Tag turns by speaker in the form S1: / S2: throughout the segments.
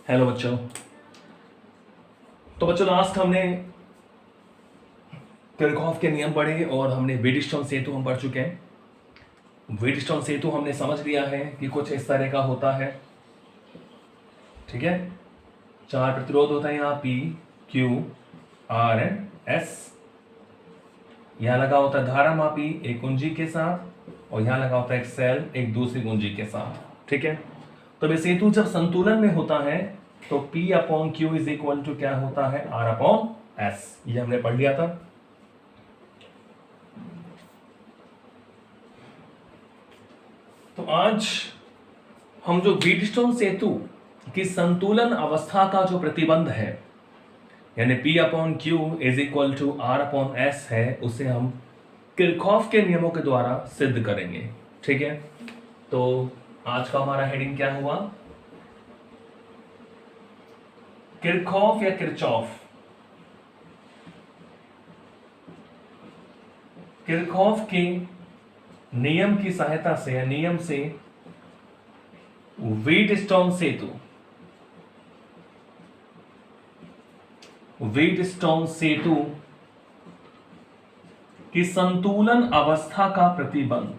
S1: Hello बच्चों। तो बच्चों लास्ट हमने किरचॉफ के नियम पढ़े और हमने व्हीटस्टोन सेतु हम पढ़ चुके हैं। व्हीटस्टोन सेतु हमने समझ लिया है कि कुछ इस तरह का होता है, ठीक है। 4 प्रतिरोध होता है यहाँ P, Q, R and S। यहाँ लगा होता है धारा मापी एक कुंजी के साथ और यहाँ लगा होता है एक सेल एक दूसरी कुंजी के साथ, ठीक है। तो ये सेतु जब संतुलन में होता है तो P upon Q is equal to क्या होता है, R अपॉन S। ये हमने पढ़ लिया था। तो आज हम जो व्हीटस्टोन सेतु की संतुलन अवस्था का जो प्रतिबंध है यानी P upon Q is equal to R upon S है, उसे हम किरचॉफ के नियमों के द्वारा सिद्ध करेंगे, ठीक है। तो आज का हमारा हेडिंग क्या हुआ, किरचॉफ या किरचॉफ। किरचॉफ के नियम की सहायता से या नियम से व्हीटस्टोन सेतु की संतुलन अवस्था का प्रतिबंध,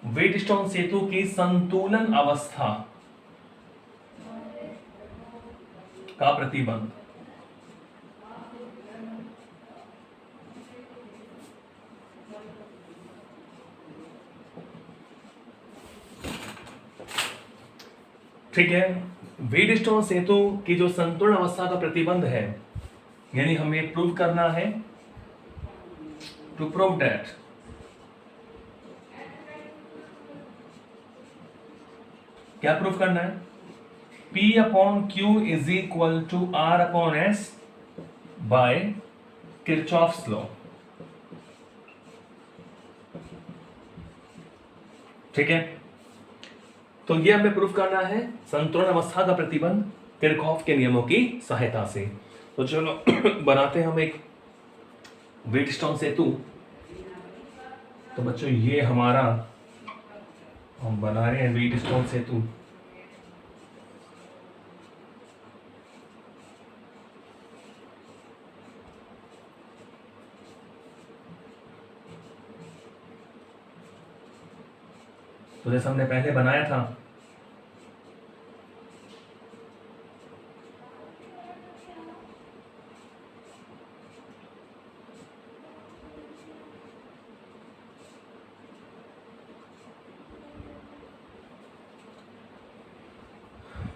S1: व्हीटस्टोन सेतु की संतुलन अवस्था का प्रतिबंध। ठीक है, व्हीटस्टोन सेतु की जो संतुलन अवस्था का प्रतिबंध है यानी हमें प्रूव करना है, टू प्रूव दैट क्या प्रूव करना है, P upon Q is equal to R upon S by Kirchhoff's law, ठीक है। तो ये हमें प्रूफ करना है संतुलन अवस्था का प्रतिबंध किरचॉफ के नियमों की सहायता से। तो चलो बनाते हैं हम एक व्हीटस्टोन सेतु। तो बच्चों ये हमारा हम बना रहे हैं व्हीटस्टोन सेतु। तो जैसे हमने पहले बनाया था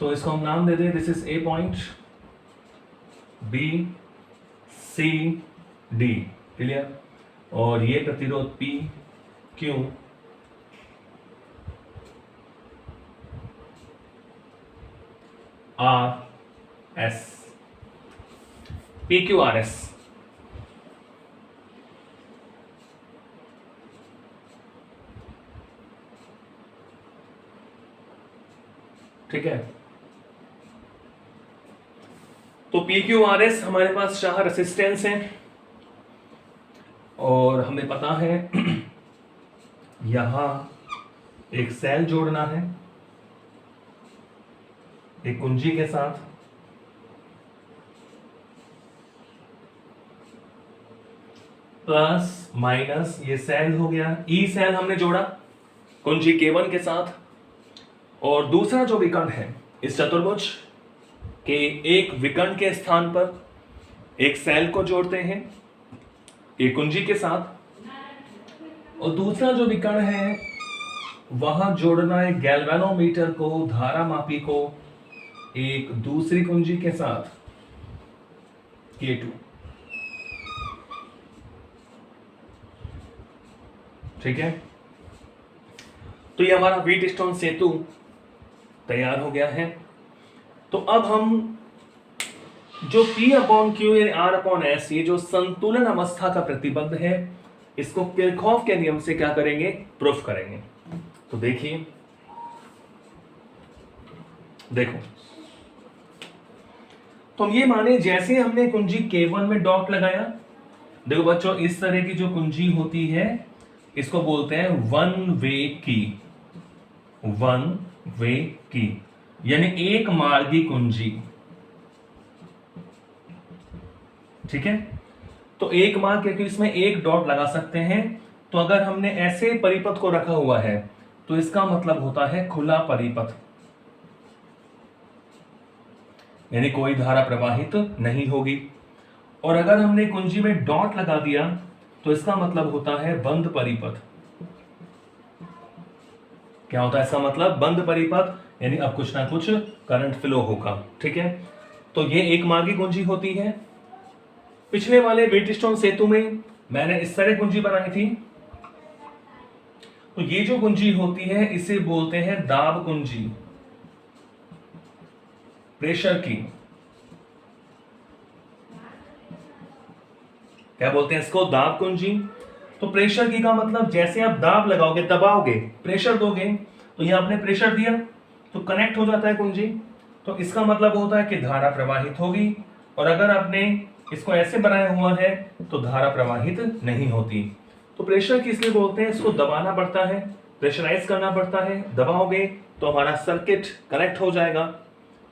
S1: तो इसको हम नाम दे दें, this is A point, B, C, D, clear. और ये प्रतिरोध P, Q, R, S, PQRS, ठीक है। तो PQRS हमारे पास 4 रेसिस्टेंस हैं और हमें पता है यहां एक सेल जोड़ना है एक कुंजी के साथ, प्लस माइनस ये सेल हो गया, ई सेल हमने जोड़ा कुंजी K1 के साथ। और दूसरा जो विकर्ण है इस चतुर्भुज के एक विकर्ण के स्थान पर एक सेल को जोड़ते हैं एक कुंजी के साथ और दूसरा जो विकर्ण है वहां जोड़ना है गैल्वेनोमीटर को, धारा मापी को एक दूसरी कुंजी के साथ K2, ठीक है। तो ये हमारा व्हीटस्टोन सेतु तैयार हो गया है। तो अब हम जो P अपॉन Q या R अपॉन S ये जो संतुलन अवस्था का प्रतिबंध है इसको किरचॉफ के नियम से क्या करेंगे, प्रूफ करेंगे। तो देखिए, देखो तो हम ये माने जैसे हमने कुंजी K1 में डॉट लगाया, देखो बच्चों इस तरह की जो कुंजी होती है इसको बोलते हैं वन वे की, वन वे की, यानी एक मार्गी कुंजी। ठीक है, तो एक मार्ग क्योंकि इसमें एक डॉट लगा सकते हैं, तो अगर हमने ऐसे परिपथ को रखा हुआ है तो इसका मतलब होता है खुला परिपथ, यानी कोई धारा प्रवाहित नहीं होगी। और अगर हमने कुंजी में डॉट लगा दिया तो इसका मतलब होता है बंद परिपथ। क्या होता है इसका मतलब? बंद परिपथ, यानी अब कुछ ना कुछ करंट फ्लो होगा। ठीक है, तो ये एक मार्गी कुंजी होती है। पिछले वाले व्हीटस्टोन सेतु में मैंने इस तरह कुंजी बनाई थी, तो ये जो कुंजी होती है इसे बोलते हैं दाब कुंजी, प्रेशर की। क्या बोलते हैं इसको? दाब कुंजी। तो प्रेशर की का मतलब जैसे आप दाब लगाओगे, दबाओगे, प्रेशर दोगे, तो ये आपने प्रेशर दिया तो कनेक्ट हो जाता है कुंजी, तो इसका मतलब होता है कि धारा प्रवाहित होगी। और अगर आपने इसको ऐसे बनाया हुआ है तो धारा प्रवाहित नहीं होती। तो प्रेशर की इसलिए बोलते हैं, इसको दबाना पड़ता है, प्रेशराइज करना पड़ता है। दबाओगे तो हमारा सर्किट कनेक्ट हो जाएगा,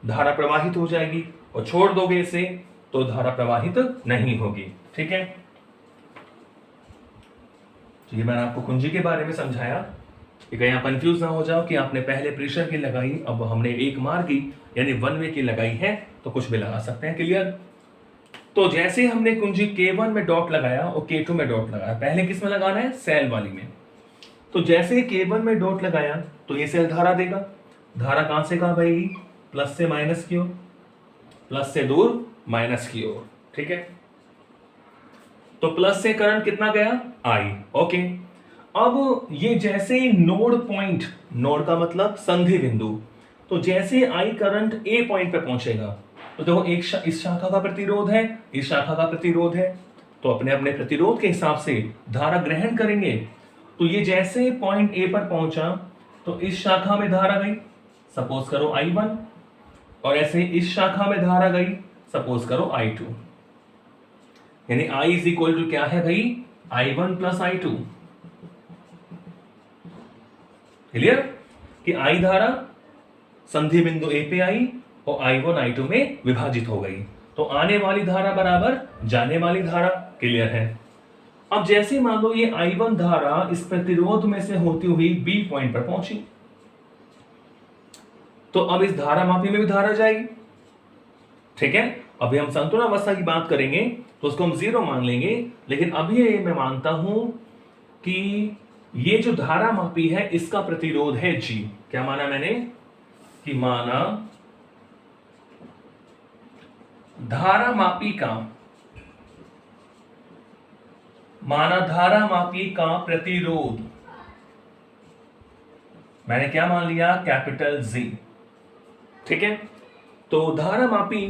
S1: धारा प्रवाहित हो जाएगी, और छोड़ दोगे इसे तो धारा प्रवाहित नहीं होगी। ठीक है, तो ये मैंने आपको कुंजी के बारे में समझाया कि कहीं आप कंफ्यूज ना हो जाओ कि आपने पहले प्रेशर की लगाई, अब हमने एक मार्गी यानी वन वे की लगाई है, तो कुछ भी लगा सकते हैं। क्लियर? तो जैसे हमने कुंजी K1 में डॉट लगाया और K2 में डॉट लगाया, पहले किस में लगाना है? सेल वाली में। तो जैसे K1 में डॉट लगाया तो ये सेल धारा देगा। धारा कहां से कहां बहेगी? प्लस से माइनस की ओर, प्लस से दूर माइनस की ओर। ठीक है, तो प्लस से करंट कितना गया? I। ओके, अब ये जैसे नोड पॉइंट, नोड का मतलब संधि बिंदु, तो जैसे I करंट A पॉइंट पे पहुंचेगा तो देखो इस शाखा का प्रतिरोध है, इस शाखा का प्रतिरोध है, तो अपने अपने प्रतिरोध के हिसाब से धारा ग्रहण करेंगे। तो ये जैसे पॉइंट A पर पहुंचा तो इस शाखा में धारा गई, सपोज करो I1, और ऐसे इस शाखा में धारा गई, सपोज करो I2, यानी I इज इक्वल टू क्या है भाई? I1 plus I2। क्लियर? कि I धारा संधि बिंदु A पे आई और I1 I2 में विभाजित हो गई, तो आने वाली धारा बराबर जाने वाली धारा। क्लियर है? अब जैसे मान लो ये I1 धारा इस प्रतिरोध में से होती हुई B पॉइंट पर पहुंची, तो अब इस धारा मापी में भी धारा जाएगी। ठीक है, अभी हम संतुलन अवस्था की बात करेंगे तो उसको हम 0 मान लेंगे, लेकिन अभी मैं मानता हूं कि ये जो धारा मापी है इसका प्रतिरोध है G। क्या माना मैंने? कि माना धारा मापी का प्रतिरोध मैंने क्या मान लिया? Capital Z। ठीक है, तो धारा मापी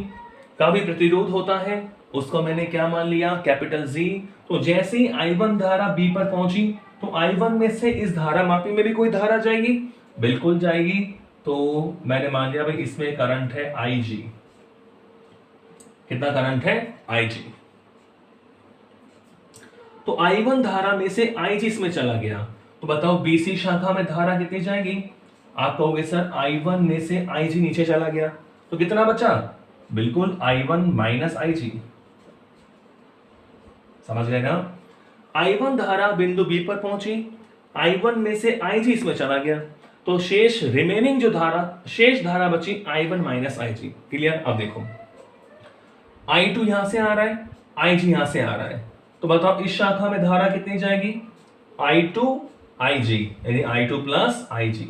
S1: का भी प्रतिरोध होता है, उसको मैंने क्या मान लिया? Capital Z। तो जैसे ही I1 धारा B पर पहुंची तो I1 में से इस धारा मापी में भी कोई धारा जाएगी? बिल्कुल जाएगी। तो मैंने मान लिया भाई इसमें करंट है IG। कितना करंट है? IG। तो I1 धारा में से IG इसमें चला गया, तो बताओ BC शाखा में धारा कितनी जाएगी? आप कहोगे सर I1 में से IG नीचे चला गया, तो कितना बचा? बिल्कुल I1 माइनस IG। समझ गए ना? I1 धारा बिंदु B पर पहुंची, I1 में से IG इसमें चला गया, तो शेष रिमेनिंग जो शेष धारा बची I1 माइनस IG। क्लियर? अब देखो I2 यहां से आ रहा है, IG यहां से आ रहा है, तो बताओ इस शाखा में धारा कितनी जाएगी? I2 IG, यानी I2 प्लस IG।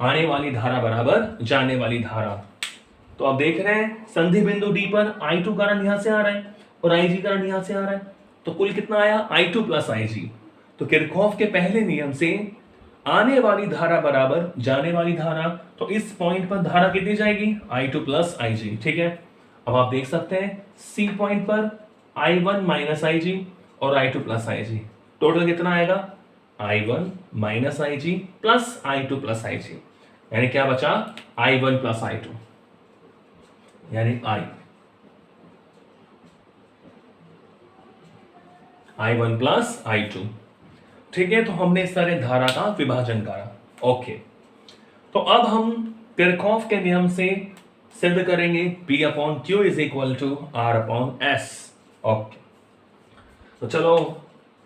S1: आने वाली धारा बराबर जाने वाली धारा। तो अब देख रहे हैं संधि बिंदु D पर I2 करंट यहां से आ रहा है और IG करंट यहां से आ रहा है, तो कुल कितना आया? I2 plus IG। तो किरचॉफ के पहले नियम से आने वाली धारा बराबर जाने वाली धारा, तो इस पॉइंट पर धारा कितनी जाएगी? I2 plus IG। ठीक है, अब आप देख सकते हैं C पॉइंट पर I1 माइनस IG और I2 प्लस IG, टोटल कितना आएगा? I1 minus IG plus I2 plus IG, यानी क्या बचा? I1 प्लस I2, यानी I1 प्लस I2। ठीक है, तो हमने इस तरह धारा का विभाजन करा। ओके, तो अब हम किरचॉफ के नियम से सिद्ध करेंगे P upon Q is equal to R upon S। Okay, तो चलो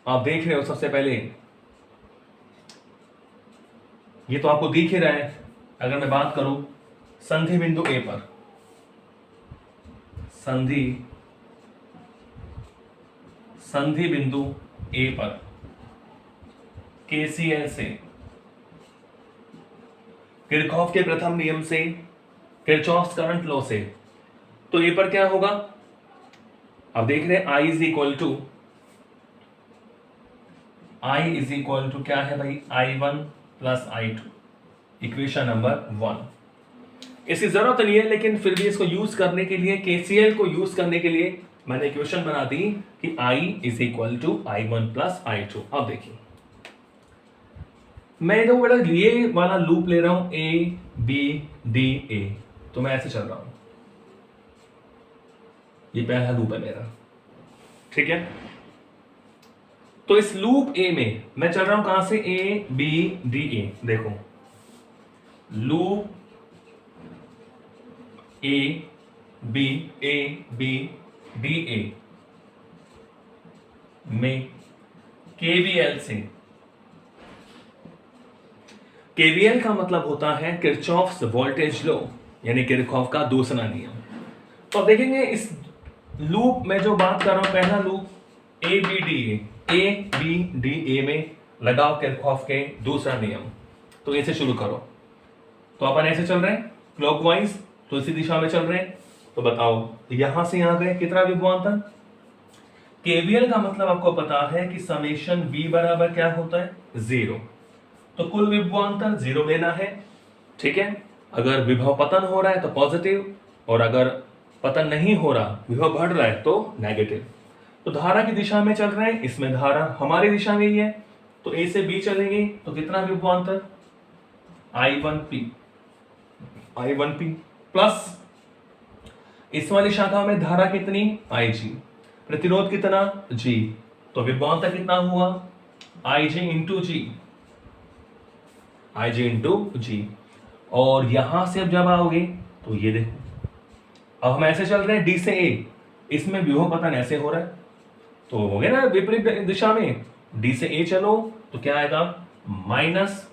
S1: आप देख रहे हो, सबसे पहले ये तो आपको दिख ही रहा है। अगर मैं बात करूं संधि बिंदु A पर, संधि बिंदु A पर KCL से, किरचॉफ के प्रथम नियम से, किरचॉफ करंट लॉ से, तो ए पर क्या होगा? आप देख रहे हैं I इज इक्वल टू क्या है भाई? I1 plus I2, equation number 1। इसकी जरूरत नहीं है, लेकिन फिर भी इसको यूज करने के लिए, KCL को यूज करने के लिए मैंने इक्वेशन बना दी कि I is equal to I1 plus I2। अब देखिए, मैं जो बड़ा ये वाला लूप ले रहा हूं ABDA, तो मैं ऐसे चल रहा हूं, ये पहला लूप है मेरा, ठीक है। तो इस लूप ए में मैं चल रहा हूं कहां से? ABDA। देखो, लूप ABDA में KVL से, KVL का मतलब होता है किरचॉफ्स वोल्टेज लॉ, यानी किरचॉफ का दूसरा नियम। तो अब देखेंगे इस लूप में जो बात कर रहा हूं, पहला लूप ABDA में लगाओ किरचॉफ के दूसरा नियम। तो ऐसे शुरू करो, तो अपन ऐसे चल रहे हैं क्लॉकवाइज, तो इसी दिशा में चल रहे हैं। तो बताओ यहां से यहां गए कितना विभवांतर? KVL का मतलब आपको पता है कि समेशन V बराबर क्या होता है? 0। तो कुल विभवांतर 0 लेना है, ठीक है। अगर विभव पतन हो रहा है तो पॉजिटिव, और अगर पतन नहीं हो रहा, विभव बढ़ रहा है, तो नेगेटिव। तो धारा की दिशा में चल रहे हैं, इसमें धारा हमारी दिशा में ही है, तो A से B चलेंगे तो कितना विभवांतर? I1P प्लस इस वाली शाखा में धारा कितनी? IG। प्रतिरोध कितना? G। तो विभवांतर कितना हुआ? IG into G। और यहां से अब जब आओगे तो ये देखो, अब हम ऐसे चल रहे हैं D से A, इसमें विभव पतन ऐसे हो रहा है, तो हो गया ना विपरीत दिशा में। D से A चलो तो क्या आएगा? Minus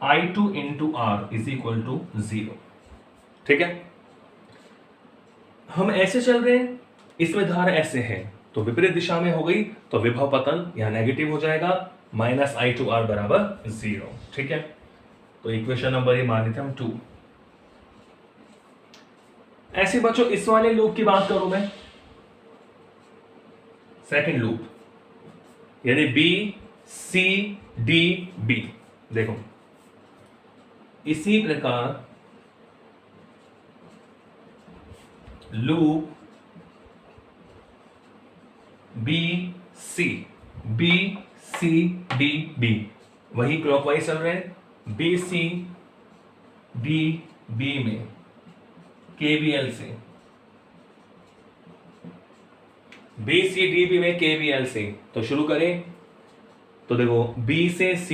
S1: I2 into R is equal to 0, ठीक है। हम ऐसे चल रहे हैं, इसमें धारा ऐसे है, तो विपरीत दिशा में हो गई, तो विभव पतन यहां नेगेटिव हो जाएगा, माइनस I2R बराबर 0, ठीक है। तो इक्वेशन नंबर ये मान लेते हैं हम 2। ऐसे बच्चों इस वाले लूप की बात करूं मैं, सेकंड लूप, यानी BCDB। देखो इसी प्रकार लूप BCDB, वही क्लॉकवाइज चल रहे हैं। BCDB में KVL से, BCDB में KVL से, तो शुरू करें। तो देखो B से C,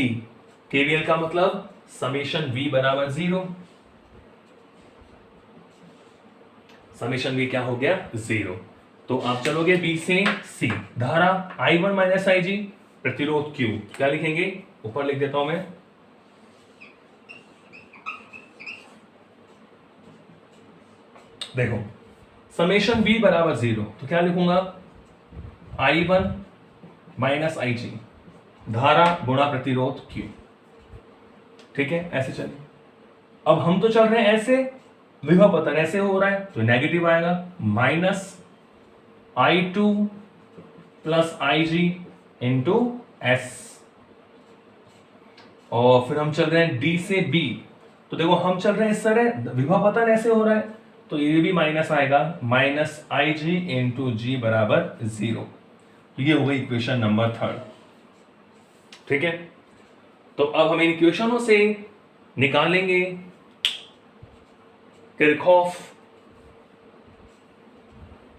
S1: KVL का मतलब समेशन V बराबर 0, समेशन V क्या हो गया? 0। तो आप चलोगे B से C, धारा I1 माइनस IG, प्रतिरोध Q, क्या लिखेंगे? ऊपर लिख देता हूं मैं, देखो समेशन V बराबर 0, तो क्या लिखूंगा? I1 माइनस IG, धारा गुणा प्रतिरोध Q, ठीक है। ऐसे चलिए, अब हम तो चल रहे हैं ऐसे, विभव पतन ऐसे हो रहा है, तो नेगेटिव आएगा, minus I2 plus IG into S। और फिर हम चल रहे हैं D से B, तो देखो हम चल रहे हैं इस तरह, विभव पतन ऐसे हो रहा है, तो ये भी माइनस आएगा, माइनस IG इंटू G बराबर 0। तो ये हो गई इक्वेशन नंबर 3, ठीक है। तो अब हम इन इक्वेशनों से निकालेंगे किरचॉफ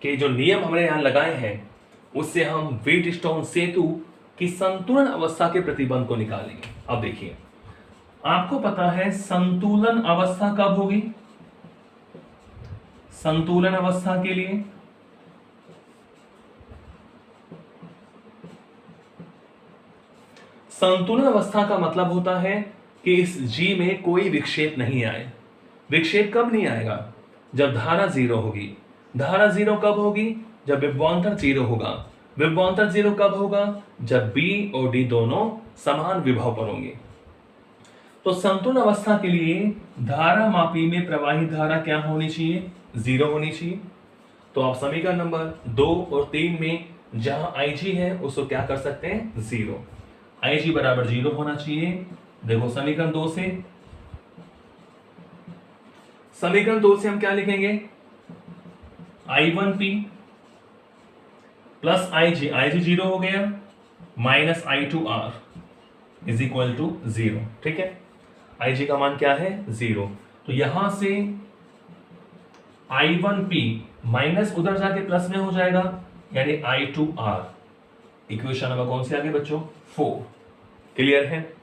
S1: के जो नियम हमने यहां लगाए हैं, उससे हम व्हीटस्टोन सेतु कि संतुलन अवस्था के प्रतिबंध को निकालेंगे। अब देखिए, आपको पता है संतुलन अवस्था कब होगी? संतुलन अवस्था के लिए संतुलन अवस्था का मतलब होता है कि इस G में कोई विक्षेप नहीं आए। विक्षेप कब नहीं आएगा? जब धारा जीरो होगी। धारा जीरो कब होगी? जब विभवांतर जीरो होगा। विभवांतर जीरो कब होगा? जब B और D दोनों समान विभव पर होंगे। तो संतुलन अवस्था के लिए धारा मापी में प्रवाहित धारा क्या होनी चाहिए? जीरो होनी चाहिए। तो आप समीकरण नंबर 2 और 3 में जहां IG है उसको क्या कर सकते हैं? जीरो। IG बराबर जीरो होना चाहिए। देखो समीकरण 2 से, समीकरण 2 से हम क्या लिखेंगे? I1P प्लस IG जीरो हो गया, minus I2R is equal to zero. ठीक है, IG का मान क्या है? जीरो। तो यहां से I1P माइनस उधर जाके प्लस में हो जाएगा, यानी I2R। इक्वेशन नंबर कौन सी आ गई बच्चों? 4। क्लियर है?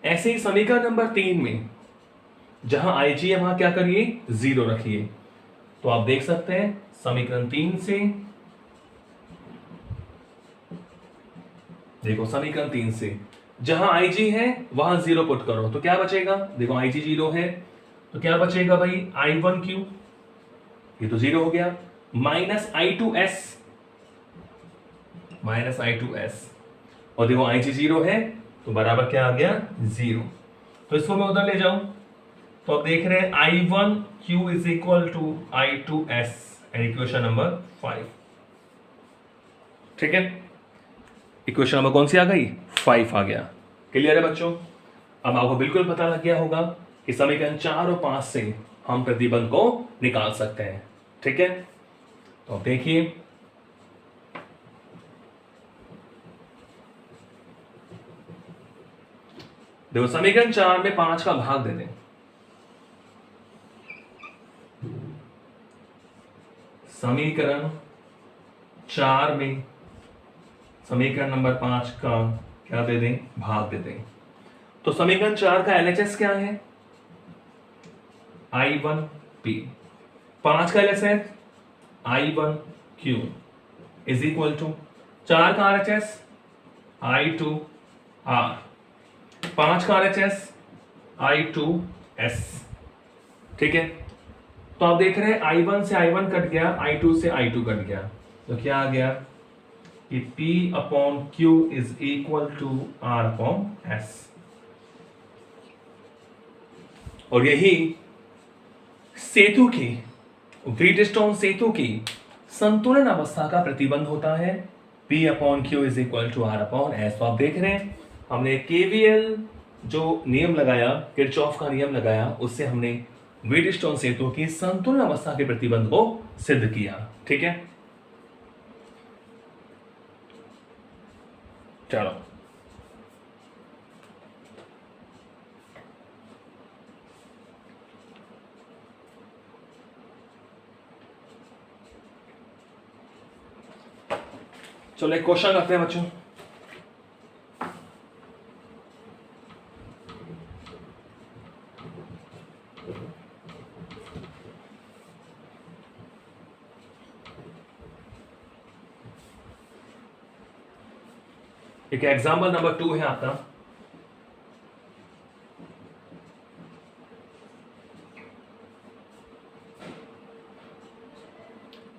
S1: ऐसे ही समीकरण नंबर 3 में जहां IG है वहां क्या करिए? जीरो रखिए। तो आप देख सकते हैं समीकरण 3 से, देखो समीकरण 3 से जहां IG है वहां जीरो पुट करो तो क्या बचेगा? देखो IG जीरो है तो क्या बचेगा भाई? I1Q, ये तो जीरो हो गया, माइनस I2S, और देखो IG जीरो है तो बराबर क्या आ गया? जीरो। तो इसको मैं उधर ले जाऊं तो आप देख रहे हैं I1Q is equal to I2S, equation number 5। ठीक है, इक्वेशन नंबर कौन सी आ गई? 5 आ गया। क्लियर है बच्चों? अब आपको बिल्कुल पता लग गया होगा कि समीकरण 4 और 5 से हम प्रतिबंध को निकाल सकते हैं। ठीक है, तो अब देखिए, देखो समीकरण 4 में 5 का भाग दे दें। समीकरण 4 में समीकरण नंबर 5 का क्या दे दें? भाग दे दें। तो समीकरण 4 का LHS क्या है? I1P। 5 का LHS I1Q is equal to 4 का RHS I2R, 5 का RHS I2S। ठीक है, तो आप देख रहे हैं I1 से I1 कट गया, I2 से I2 कट गया, तो क्या आ गया कि P/Q is equal to R/S। और यही सेतु की, व्हीटस्टोन सेतु की संतुलन अवस्था का प्रतिबंध होता है, P/Q is equal to R/S। तो आप देख रहे हैं हमने KVL जो नियम लगाया, किरचॉफ का नियम लगाया, उससे हमने व्हीटस्टोन सेतु की संतुलन अवस्था के प्रतिबंध को सिद्ध किया। ठीक है, चलो चलो एक क्वेश्चन करते हैं बच्चों। एक एग्जाम्पल नंबर 2 है आपका।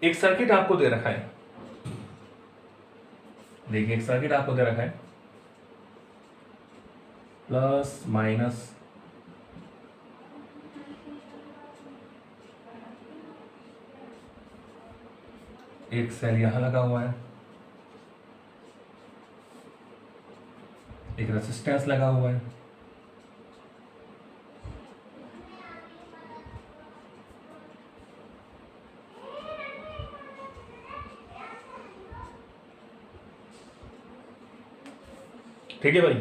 S1: एक सर्किट आपको दे रखा है, देखिए एक सर्किट आपको दे रखा है, प्लस माइनस एक सेल यहां लगा हुआ है, एक रेजिस्टेंस लगा हुआ है, ठीक है भाई।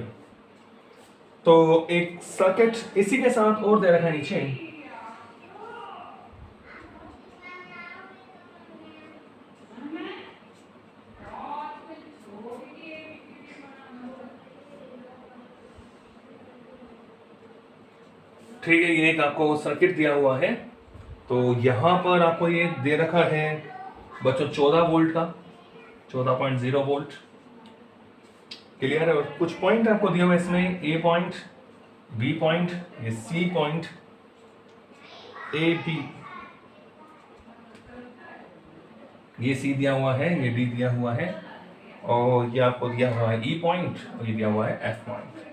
S1: तो एक सर्किट इसी के साथ और दे रखा है नीचे, ठीक है, ये एक आपको सर्किट दिया हुआ है। तो यहाँ पर आपको ये दे रखा है बच्चों 14 वोल्ट का, 14.0 वोल्ट। क्लियर है? और कुछ पॉइंट आपको दिया हुआ है इसमें, ए पॉइंट, बी पॉइंट, ये सी पॉइंट, ए बी, ये सी दिया हुआ है, ये डी दिया हुआ है, और ये आपको दिया हुआ है ई पॉइंट, और ये दिया हुआ है एफ पॉइंट।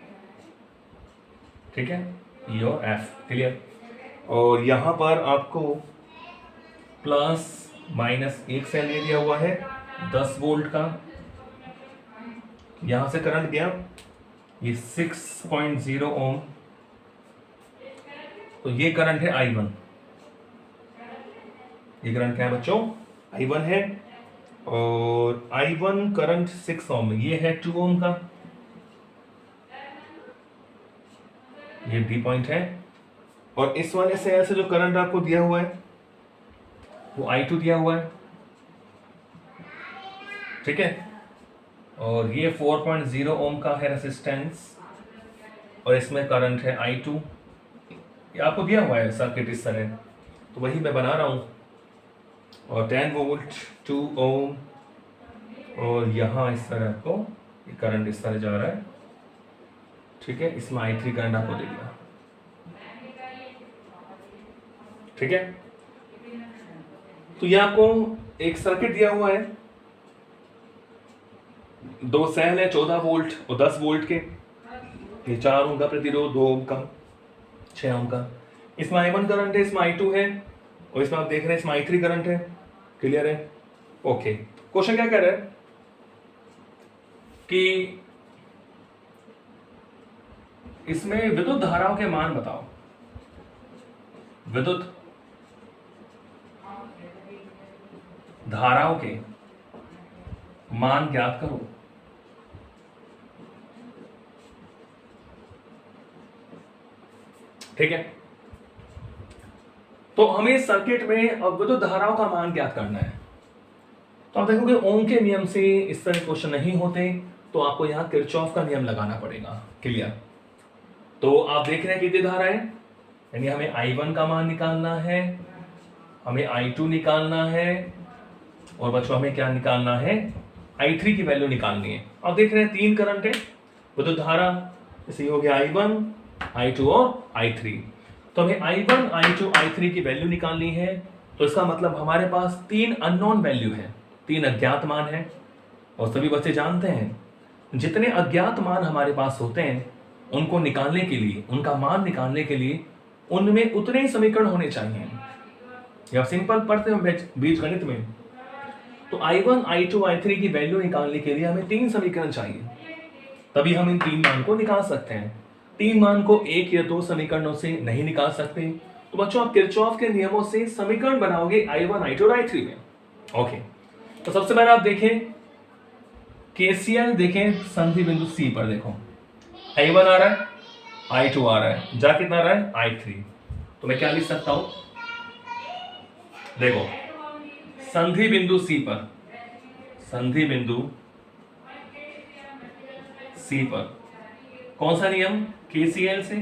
S1: ठीक है, ई और एफ। क्लियर? और यहाँ पर आपको प्लस माइनस एक सेल ये दिया हुआ है 10 वोल्ट का। यहां से करंट गया ये 6.0 ओम, तो ये करंट है I1। ये करंट क्या है बच्चों? I1 है। और I1 करंट 6 ओम, ये है 2 ओम का, ये B पॉइंट है। और इस वाले सेल से जो करंट आपको दिया हुआ है वो I2 दिया हुआ है। ठीक है, और ये 4.0 ओम का है रेसिस्टेंस, और इसमें करंट है I2। ये आपको दिया हुआ है सर्किट इस तरह, तो वही मैं बना रहा हूँ। और 10 वोल्ट 2 ओम, और यहाँ इस तरह आपको ये करंट इस तरह जा रहा है। ठीक है, इसमें I3 करंट आपको दे दिया। ठीक है, तो ये आपको एक सर्किट दिया हुआ है, 2 सेल है 14 वोल्ट और 10 वोल्ट के, ये 4 ओम का प्रतिरोध, 2 ओम का, 6 ओम का। इसमें I1 करंट है, इसमें I2 है, और इसमें आप देख रहे हैं इसमें I3 करंट है। क्लियर है? ओके। क्वेश्चन क्या कह रहा है कि इसमें विद्युत धाराओं के मान बताओ। विद्युत धाराओं के मान ज्ञात करो। ठीक है, तो हमें सर्किट में अब विद्युत धाराओं का मान ज्ञात करना है। तो आप देखोगे ओम के नियम से इस तरह क्वेश्चन नहीं होते, तो आपको यहां किरचॉफ का नियम लगाना पड़ेगा। क्लियर? तो आप देख रहे हैं कितनी धाराएं, यानी हमें I1 का मान निकालना है, हमें I2 निकालना है, और बच्चों हमें क्या निकालना है? I3 की वैल्यू निकालनी है। आप देख रहे हैं 3 करंट है, विद्युत धारा, इसे हो गया I1, I2 और I3। तो हमें I1, I2, I3 की वैल्यू निकालनी है। तो इसका मतलब हमारे पास 3 अननोन वैल्यू है, 3 अज्ञात मान है। और सभी बच्चे जानते हैं जितने अज्ञात मान हमारे पास होते हैं उनको निकालने के लिए, उनका मान निकालने के लिए उनमें उतने ही समीकरण होने चाहिए। या सिंपल पढ़ते हैं बीज गणित में, तो I1, I2, I3 की वैल्यू निकालने के लिए हमें 3 समीकरण चाहिए, तभी हम इन 3 मान को निकाल सकते हैं। 3 मान को 1 या 2 समीकरणों से नहीं निकाल सकते। तो बच्चों आप किरचॉफ के नियमों से समीकरण बनाओगे I1, I2 और I3 में। ओके, तो सबसे पहले आप देखें KCL, देखें संधि बिंदु C पर। देखो I1 आ रहा है, I2 आ रहा है, जा कितना रहा है? I3। तो मैं क्या लिख सकता हूं? देखो संधि बिंदु C पर, संधि बिंदु C पर कौन सा नियम? KCL से,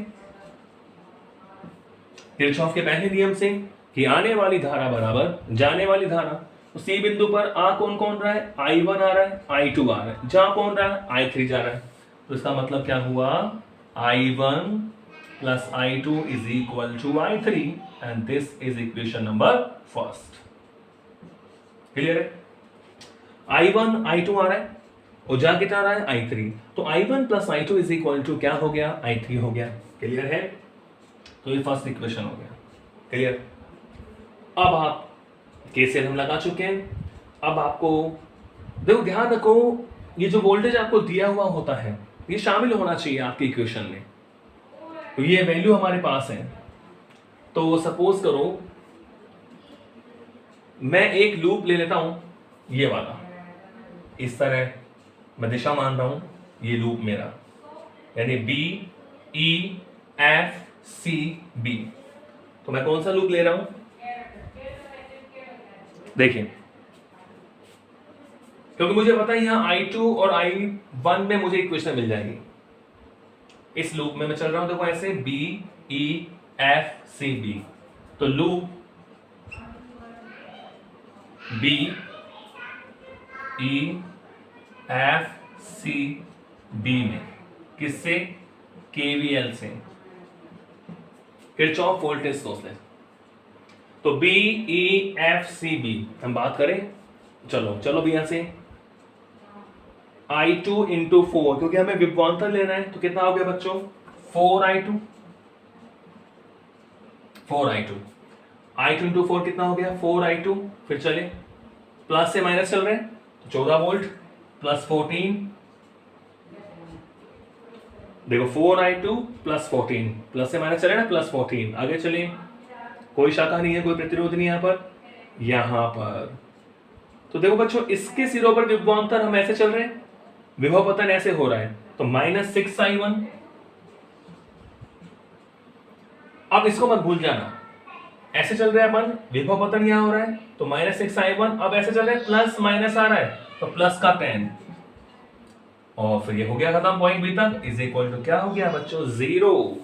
S1: किरचॉफ के पहले नियम से कि आने वाली धारा बराबर जाने वाली धारा। तो C बिंदु पर आ कौन कौन रहा है? I1 आ रहा है, I2 आ रहा है, जा कौन रहा है? I3 जा रहा है। तो इसका मतलब क्या हुआ? I1 plus I2 is equal to I3 and this is equation number first। Clear है? I1, I2 आ रहा है और जा कितना रहा है? I3। तो I1 plus I2 is equal to क्या हो गया? I3 हो गया। क्लियर है? तो ये फर्स्ट इक्वेशन हो गया। क्लियर? अब आप KCL हम लगा चुके हैं। अब आपको देखो, ध्यान रखो, ये जो वोल्टेज आपको दिया हुआ होता है ये शामिल होना चाहिए आपकी इक्वेशन में। तो ये वैल्यू हमारे पास है। तो सपोज करो मैं एक लूप ले लेता हूं, ये वाला, इस तरह मैं दिशा मान रहा हूं, ये लूप मेरा, यानी B E F C B। तो मैं कौन सा लूप ले रहा हूं? देखिए, क्योंकि मुझे पता है यहां I2 और I1 में मुझे इक्वेशन मिल जाएगी। इस लूप में मैं चल रहा हूं, देखो ऐसे B E F C B. तो loop B E F C B में किससे? केवीएल से, किरचॉफ वोल्टेज लॉ से। तो B E F C B हम बात करें, चलो भी यहां से I2 इंटू 4, क्योंकि हमें विभवांतर लेना है। तो कितना हो गया बच्चों? 4I2 इंटू 4 कितना हो गया? 4I2। फिर चले प्लस से माइनस चल रहे हैं, तो 14 वोल्ट प्लस 14, देखो 4I2 प्लस 14, प्लस से माइनस चले ना, प्लस 14। आगे चले, कोई शाखा नहीं है, कोई प्रतिरोध नहीं है यहां पर। तो देखो बच्चों, इसके सिरों पर विभवांतर हम ऐसे चल रहे हैं, विभव पतन ऐसे हो रहा है। तो -6I1। अब इसको मत भूल जाना, ऐसे चल रहा है अपन, विभव पतन यहां हो रहा है, तो -6I1। अब ऐसे चल रहा है, प्लस माइनस आ रहा है, तो प्लस का 10, और फिर ये हो गया खत्म। पॉइंट बी तक इज इक्वल टू क्या हो गया बच्चों? 0।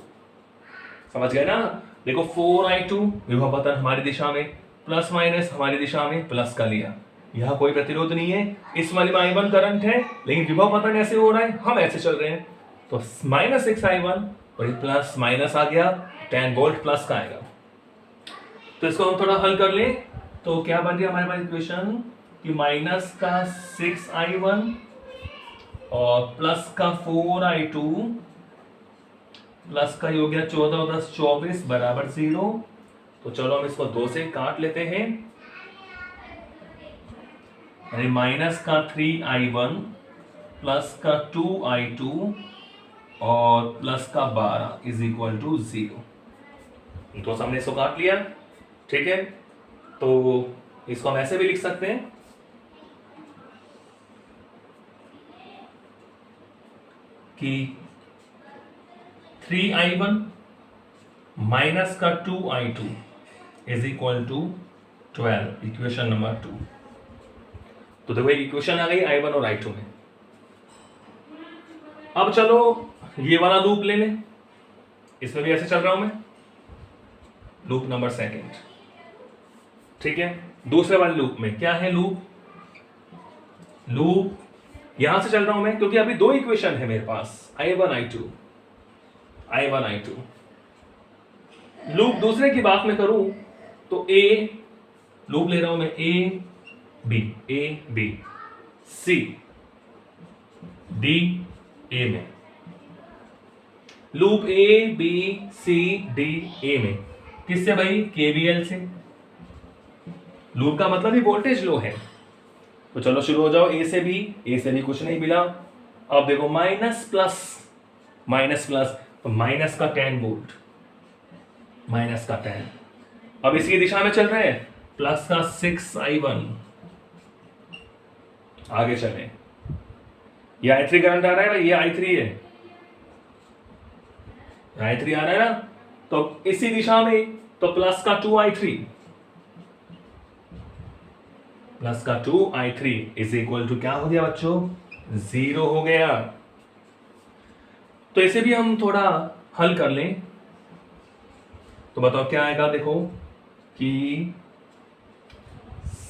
S1: समझ गए ना? देखो 4I2 विभव पतन हमारी दिशा में, प्लस माइनस हमारी दिशा में, प्लस का लिया, यहां कोई प्रतिरोध नहीं है। इस वाले में I1 करंट है, लेकिन विभव पतन ऐसे हो रहा है, हम ऐसे चल रहे हैं। तो -6I1 और ये प्लस माइनस आ गया, 10 वोल्ट प्लस का आएगा। तो इसको हम थोड़ा हल कर ले, तो क्या बन गया हमारे पास इक्वेशन कि माइनस का 6I1 और प्लस का 4I2 प्लस का हो गया 14 और 10 24 बराबर 0। तो चलो हम इसको 2 से काट लेते हैं, यानी माइनस का 3I1 प्लस का 2I2 और प्लस का 12 इज इक्वल टू 0। तो हमने इसको काट लिया, ठीक है। तो इसको हम ऐसे भी लिख सकते हैं कि 3I1 माइनस का 2I2 is equal to 12, equation number 2। तो देखो एक इक्वेशन आ गई I1 और I2 में। अब चलो ये वाला लूप ले लें, इसमें भी ऐसे चल रहा हूं मैं, लूप नंबर 2, ठीक है। दूसरे वाले लूप में क्या है? लूप यहां से चल रहा हूं मैं, क्योंकि अभी 2 इक्वेशन है मेरे पास, I1 I2। लूप दूसरे की बात में करूं तो A लूप ले रहा हूं मैं, A B C D A में, loop A B C D A में किससे भाई? KVL से। लूप का मतलब ही वोल्टेज लो है। तो चलो शुरू हो जाओ, A से भी कुछ नहीं मिला। अब देखो माइनस प्लस, तो माइनस का 10 वोल्ट, माइनस का 10। अब इसकी दिशा में चल रहे हैं, प्लस का 6I1। आगे चले, ये I3 करंट आ रहा है भाई, ये I3 है, I3 आ रहा है ना, तो इसी दिशा में, तो प्लस का 2I3 इज इक्वल टू क्या हो गया बच्चों? 0 हो गया। तो इसे भी हम थोड़ा हल कर लें, तो बताओ क्या आएगा? देखो कि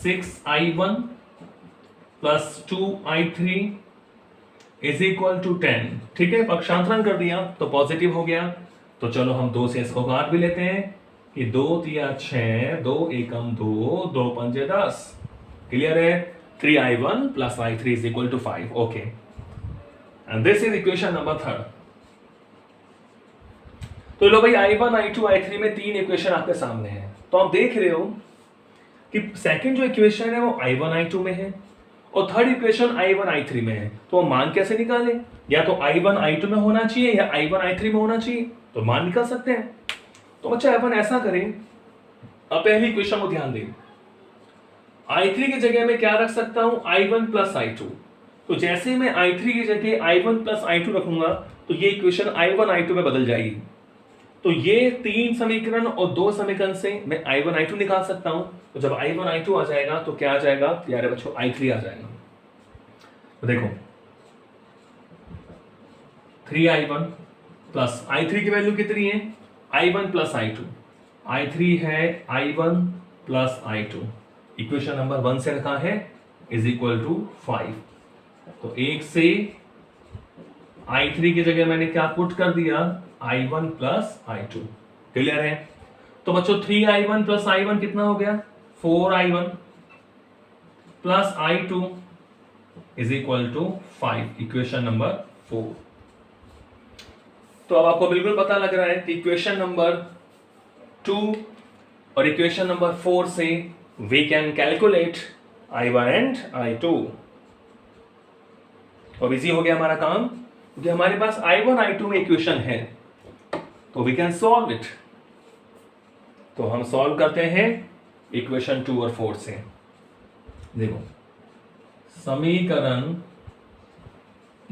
S1: 6I1 plus 2I3 is equal to 10, ठीक है। पक्षांतरण कर दिया तो पॉजिटिव हो गया। तो चलो हम 2 से इसको काट भी लेते हैं कि 2 तिया 6, 2 एकम 2, 2 पंजे 10। क्लियर है? 3I1 plus I3 is equal to 5। Okay, and this is equation number 3। तो लो भाई, I1 I2 I3 में 3 इक्वेशन आपके सामने है। तो आप देख रहे हो कि सेकंड जो इक्वेशन है वो I1 I2 में है, और थर्ड इक्वेशन I1 I3 में है। तो हम मान कैसे निकालें? या तो I1 I2 में होना चाहिए या I1 I3 में होना चाहिए, तो मान निकाल सकते हैं। तो बच्चा अपन ऐसा करें, अब पहली इक्वेशन को ध्यान दें, I3 की जगह में क्या रख सकता हूं? I1 plus I2। तो जैसे मैं I3 की जगह I1 प्लस I2 रखूंगा, तो ये इक्वेशन I1 I2 में बदल जाएगी। तो ये 3 समीकरण और 2 समीकरण से मैं I1 I2 निकाल सकता हूं। तो जब I1 I2 आ जाएगा तो क्या आ जाएगा प्यारे बच्चों? I3 आ जाएगा। तो देखो 3I1 प्लस I3 की वैल्यू कितनी है? I1 प्लस I2, I3 है I1 plus I2, equation number 1 से रखा है इज इक्वल टू 5। तो 1 से I3 की जगह मैंने क्या पुट कर दिया, I1 प्लस I2। क्लियर है? तो बच्चों 3I1 प्लस I1 कितना हो गया, 4I1 plus I2 is equal to 5, equation number 4। तो अब आपको बिल्कुल पता लग रहा है कि इक्वेशन नंबर 2 और इक्वेशन नंबर 4 से we can calculate I1 and I2। अब इजी हो गया हमारा काम, क्योंकि हमारे पास I1 I2 में इक्वेशन है, तो वी कैन सॉल्व इट। तो हम सॉल्व करते हैं इक्वेशन 2 और 4 से। देखो, समीकरण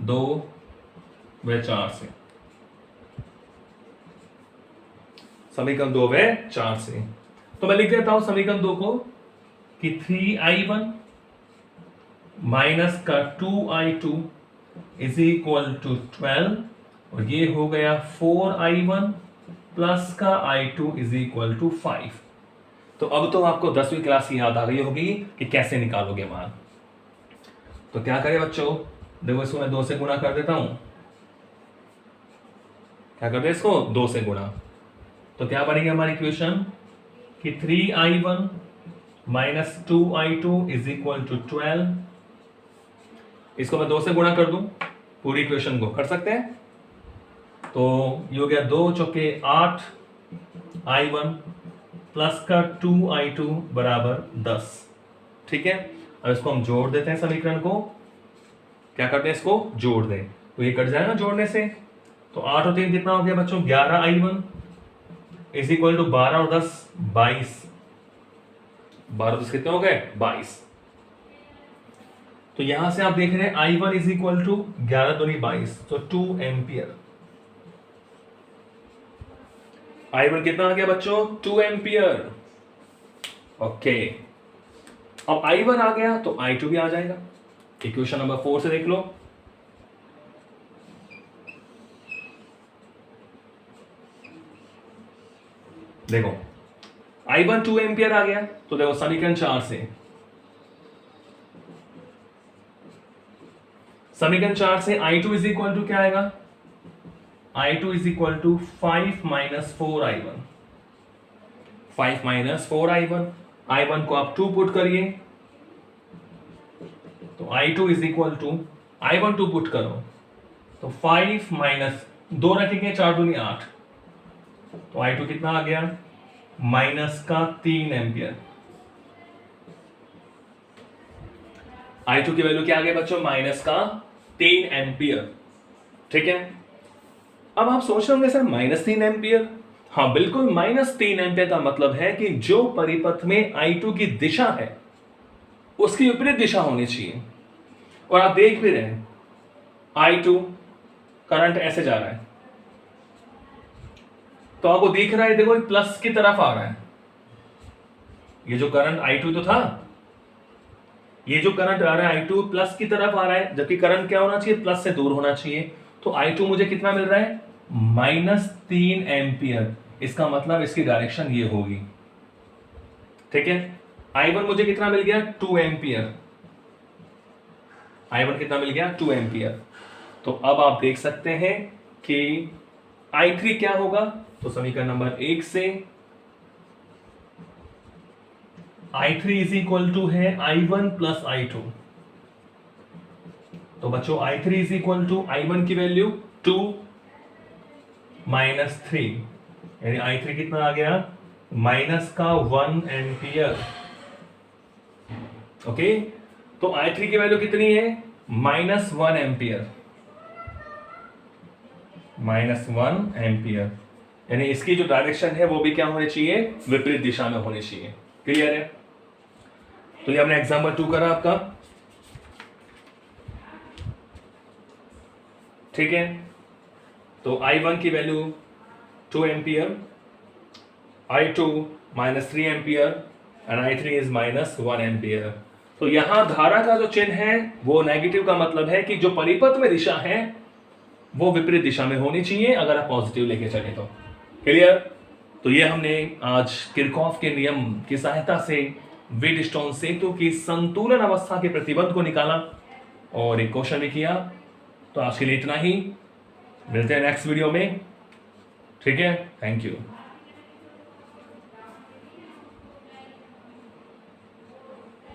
S1: 2 व 4 से, समीकरण 2 व 4 से, तो मैं लिख देता हूं समीकरण 2 को कि 3I1 माइनस का 2I2 इज इक्वल टू 12, और ये हो गया 4I1 प्लस का I2 इज इक्वल टू 5। तो अब तो आपको 10वीं क्लास की याद आ गई होगी कि कैसे निकालोगे मान। तो क्या करें बच्चों, देखो इसको मैं 2 से गुणा कर देता हूं। क्या करते हैं इसको, 2 से गुणा। तो क्या बनेगी हमारी इक्वेशन कि 3I1 minus 2I2 is equal to 12। इसको मैं 2 से गुणा कर दूं, पूरी इक्वेशन को कर सकते हैं। तो ये हो गया 2 चौके 8I1 प्लस का 2I2 बराबर 10। ठीक है, अब इसको हम जोड़ देते हैं समीकरण को। क्या करते हैं, इसको जोड़ दें, तो ये कट जाएगा जोड़ने से। तो 8 और 3 कितना हो गया बच्चों, 11I1 इज इक्वल टू 12 और 10 22। 12 10 कितने हो गए, 22। तो यहां से आप देख रहे हैं I1 इज इक्वल टू 11 दूनी 22, तो 2 एम्पियर। I1 कितना आ गया बच्चों, 2 एम्पियर। ओके, अब I1 आ गया तो I2 भी आ जाएगा। इक्वेशन नंबर 4 से देख लो, देखो I1 2 एम्पियर आ गया। तो देखो समीकरण 4 से, समीकरण 4 से I2 इज इक्वल टू क्या आएगा, I2 is equal to 5 minus 4I1। 5 minus 4I1, I1 को आप 2 पुट करिए, तो I2 is equal to, I1 2 put करो तो 5 माइनस 2 रखेंगे, 4 दूनी 8, तो I2 कितना आ गया, माइनस का 3 एम्पियर। I2 की वैल्यू क्या आ गया बच्चों, माइनस का 3 एम्पियर। ठीक है, अब आप सोच रहे होंगे सर -3 एम्पियर। हाँ बिल्कुल, -3 एम्पियर का मतलब है कि जो परिपथ में I2 की दिशा है उसकी विपरीत दिशा होनी चाहिए। और आप देख भी रहे हैं I2 करंट ऐसे जा रहा है, तो आपको दिख रहा है, देखो प्लस की तरफ आ रहा है। ये जो करंट I2 तो था, ये जो करंट आ रहा है I2 प्लस की तरफ आ रहा है, जबकि करंट क्या होना चाहिए, प्लस से दूर होना चाहिए। तो I2 मुझे कितना मिल रहा है, -3 एम्पियर। इसका मतलब इसकी डायरेक्शन ये होगी। ठीक है, I1 मुझे कितना मिल गया, 2 एम्पियर। I1 कितना मिल गया, 2 एम्पियर। तो अब आप देख सकते हैं कि I3 क्या होगा, तो समीकरण नंबर 1 से I3 इज इक्वल टू है I1 प्लस I2। तो बच्चों I3 is equal to I1 की वैल्यू 2 माइनस 3, यानी I3 कितना आ गया, माइनस का 1 एम्पियर। ओके, तो I3 की वैल्यू कितनी है, -1 एम्पियर। -1 एम्पियर, यानी इसकी जो डायरेक्शन है वो भी क्या होनी चाहिए, विपरीत दिशा में होनी चाहिए। क्लियर है? तो ये हमने एग्जाम्पल 2 करा आपका। ठीक है, तो I1 की value 2 ampere, I2 -3 ampere and I3 is -1 ampere. तो यहां धारा का जो चिन्ह है वो नेगेटिव का मतलब है कि जो परिपथ में दिशा है वो विपरीत दिशा में होनी चाहिए, अगर आप पॉजिटिव लेके चले तो। क्लियर? तो ये हमने आज किरचॉफ के नियम की सहायता से व्हीटस्टोन सेतु की संतुलन अवस्था के प्रतिबंध को निकाला और एक क्वेश्चन भी किया। तो आज के लिए इतना ही, मिलते हैं नेक्स्ट वीडियो में। ठीक है, थैंक यू।